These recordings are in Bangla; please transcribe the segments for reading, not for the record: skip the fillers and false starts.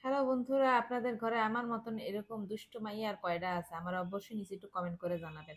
হ্যালো বন্ধুরা, আপনাদের ঘরে আমার মতন এরকম দুষ্ট মাইয়া আর কয়টা আছে? আমার অবশ্যই নিচে একটু কমেন্ট করে জানাবেন।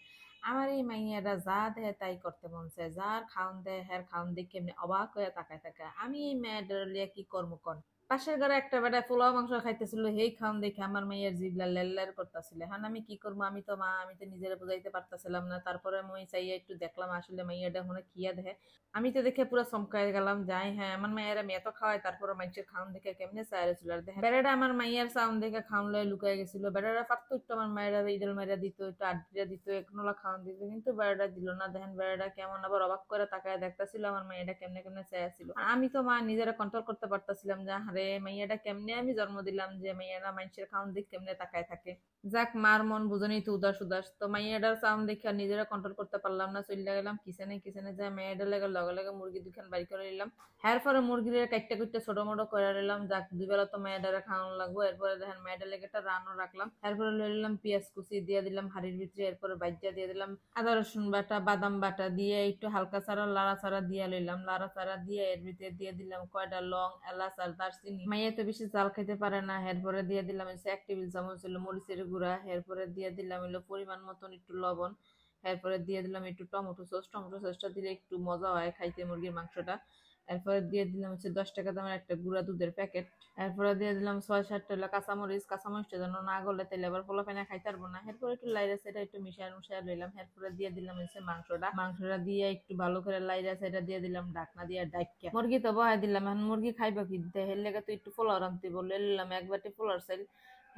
আমার এই মাইয়াটা যা দেয় তাই করতে মন চায়, যার খাওন দেয় হ্যার খাওন দেখে এমনি অবাক হয়ে তাকায় থাকে। আমি এই মেয়েটার লিয়ে কি কর্ম কর? পাশের ঘরে একটা বেটা পোলাও মাংস খাইতেছিল, হেই খাওন দেখে আমার মাইয়ার জিবলা লেল্লার করতেছিল। হ্যাঁ, আমি কি করবো? আমি তো মা, আমি তো নিজেরা বুঝাইতে পারতাছিলাম না। তারপরে মই চাইয়া একটু দেখলাম আসলে মাইয়াটা মনে কিয়া দেহে। আমি তো দেখে পুরো চমকায় গেলাম, যাই হ্যাঁ আমার মায়ের আমি এত খাওয়াই, তারপরে মানুষের খাওন দেখে কেমনে চাইরে ছিল। আর দেখেন বেড়াটা আমার মাইয়ার সাউন্ড দেখে খাওন লয়ে লুকায় গেছিল। বেড়াটা পারতো একটু আমার মায়েরা ইডেল মেরা দিত, একটু আড্ডিয়া দিত, একনোলা খাওয়ান দিত, কিন্তু বেড়াটা দিল না। দেখেন বেড়াটা কেমন আবার অবাক করে তাকায় দেখতাছিল আমার মাইয়াটা কেমনে কেমনে চাইছিল। আর আমি তো মা নিজেরা কন্ট্রোল করতে পারতাছিলাম যে আরে মাইয়াটা কেমনে আমি জন্ম দিলাম যে মাইয়ারা মানুষের খাওন দিক কেমনে তাকায় থাকে। যাক, মার মন বুঝনি তো উদাস উদাস। তো মাইয়াটার সাউন্ড দেখে আর নিজেরা কন্ট্রোল করতে পারলাম না, চলে গেলাম কিচেনে। কিচেনে যায় মেয়েটার লেগে লগে লগে মুরগি দুখান বাড়ি করে নিলাম। হ্যার পরে মুরগির কাইটটা কুইটটা ছোট মোটো করে নিলাম। যাক, দুই বেলা তো মেয়েটারে খাওয়ানো লাগবো। এরপরে দেখেন মেয়েটার লেগে একটা রানও রাখলাম। এরপরে লয়ে নিলাম পেঁয়াজ কুচি দিয়ে দিলাম হাড়ির ভিতরে। এরপরে বাইজা দিয়ে দিলাম আদা রসুন বাটা, বাদাম বাটা দিয়ে একটু হালকা চারা লাড়া চারা দিয়ে লইলাম। লাড়া চারা দিয়ে এর ভিতরে দিয়ে দিলাম কয়টা লং, এলাচ আর দারচিনি। মাইয়া তো বেশি জাল খেতে পারে না। এরপরে দিয়ে দিলাম হচ্ছে 1 টেবিল চামচ হলো মরিচের গুঁড়া। এরপরে দিয়ে দিলাম হলো পরিমাণ মতন একটু লবণ। এরপরে দিয়ে দিলাম একটু টমেটো সস। টমেটো সসটা দিলে একটু মজা হয় খাইতে মুরগির মাংসটা। এরপরে দিয়ে দিলাম হচ্ছে 10 টাকা দামের একটা গুঁড়া দুধের প্যাকেট। এরপরে দিয়ে দিলাম 6-7টা হলো কাঁচামরিচ। কাঁচামরিচটা যেন না গলে তাহলে আবার পোলাপাইনা খাইতে পারবো না। এরপরে একটু লাইরা সেটা একটু মিশায় মিশায় লইলাম। এরপরে দিয়ে দিলাম হচ্ছে মাংসটা দিয়ে একটু ভালো করে লাইরা সেটা দিয়ে দিলাম ঢাকনা দিয়ে ডাইক্কা। মুরগি তো বহাই দিলাম। এখন মুরগি খাইবা কি? দেহের লেগে তো একটু পোলাও রান্তি বলে নিলাম 1 বাটি পোলার চাইল।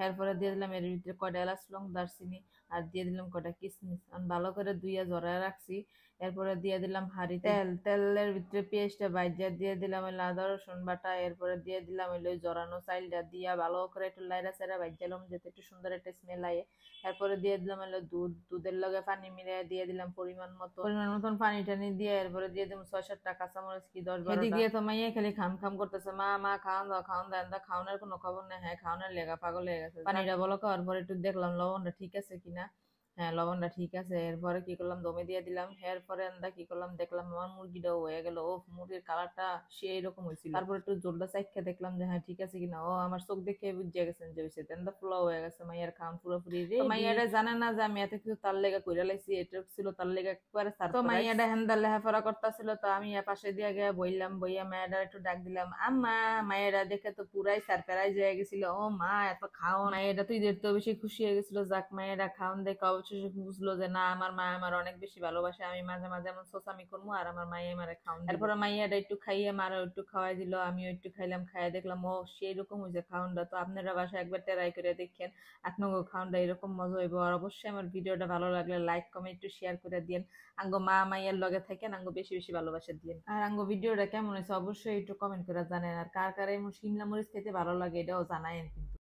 এরপরে দিয়ে দিলাম এর ভিতরে কয়টা এলাচ লং দারচিনি আর দিয়ে দিলাম কয়টা কিশমিশ। আমি ভালো করে ধুইয়া জড়ায় রাখছি। এরপরে দিয়ে দিলাম হাঁড়ি তেল। তেলের ভিতরে পেঁয়াজটা ভাইজা দিয়ে দিলাম ওই আদা রসুন বাটা। এরপরে দিয়ে দিলাম ওই জড়ানো চাইলটা দিয়া ভালো করে একটু লাইরা চাইরা ভাইজালাম যাতে একটু সুন্দর একটা স্মেল আয়ে। এরপরে দিয়ে দিলাম হলো দুধ। দুধের লগে পানি মিলিয়ে দিয়ে দিলাম পরিমাণ মতন পানি টানি দিয়ে। এরপরে দিয়ে দিলাম 6-7টা কাঁচামরিচ, কি 10-12টা। এদিক দিয়ে তো মাইয়া খালি খাম খাম করতেছে, মা মা খাওয়ান দাও খাওয়ান দাও। এন্দা খাওয়ানোর কোনো খবর নেই। হ্যাঁ, খাওয়ানোর লেগা পাগল হয়ে গেছে। পানিটা বলো খাওয়ার পরে একটু দেখলাম লবণটা ঠিক আছে কিনা। হ্যাঁ, লবণটা ঠিক আছে। এরপরে কি করলাম, দমে দিয়ে দিলাম। এরপরে এন্দা কি করলাম, দেখলাম আমার মুরগিটাও হয়ে গেল। ও, মুরগির কালারটা সেই রকম হয়েছিল। তারপর একটু জোরটা চাইখা দেখলাম যে হ্যাঁ ঠিক আছে কিনা। ও, আমার চোখ দেখে বুঝে গেছেন যে হয়েছে। তেন্দা পোলাও হয়ে গেছে। মাইয়ার খাওয়ান পুরোপুরি রেডি। মাইয়াটা জানে না যে আমি এত কিছু তার লেগে কইরা লাইছি। এটা ছিল তার লেগে একবারে সারপ্রাইজ। তো মাইয়াটা হেন্দা লেহাপড়া করতেছিল, তো আমি পাশে দিয়ে গিয়ে বইলাম। বইয়া মায়েরা একটু ডাক দিলাম আম্মা। মায়েরা দেখে তো পুরাই সারপ্রাইজ হয়ে গেছিল। ও মা, এত খাওন! মায়েরা তো ঈদের তো বেশি খুশি হয়ে গেছিল। যাক, মায়েরা খাওন দেখে অবশেষে বুঝলো যে না, আমার মা আমার অনেক বেশি ভালোবাসে। আমি মাঝে মাঝে এমন সোসামি করবো আর আমার মায়ে আমারে খাওন দিবে। এরপরে মাইয়াটা একটু খাইয়ে মারও একটু খাওয়াই দিল। আমিও একটু খাইলাম। খাইয়ে দেখলাম ও সেই রকম হয়েছে খাওনটা। তো আপনারা বাসায় একবার ট্রাই করে দেখেন, আপনাকে খাওনটা এরকম মজা হইব। আর অবশ্যই আমার ভিডিওটা ভালো লাগলে লাইক কমেন্ট একটু শেয়ার করে দিন। আঙ্গো মা মাইয়ার লগে থাকেন, আঙ্গো বেশি বেশি ভালোবাসা দিন। আর আঙ্গো ভিডিওটা কেমন হয়েছে অবশ্যই একটু কমেন্ট করে জানেন। আর কার কার এমন শিমলা মরিচ খেতে ভালো লাগে এটাও জানায়েন কিন্তু।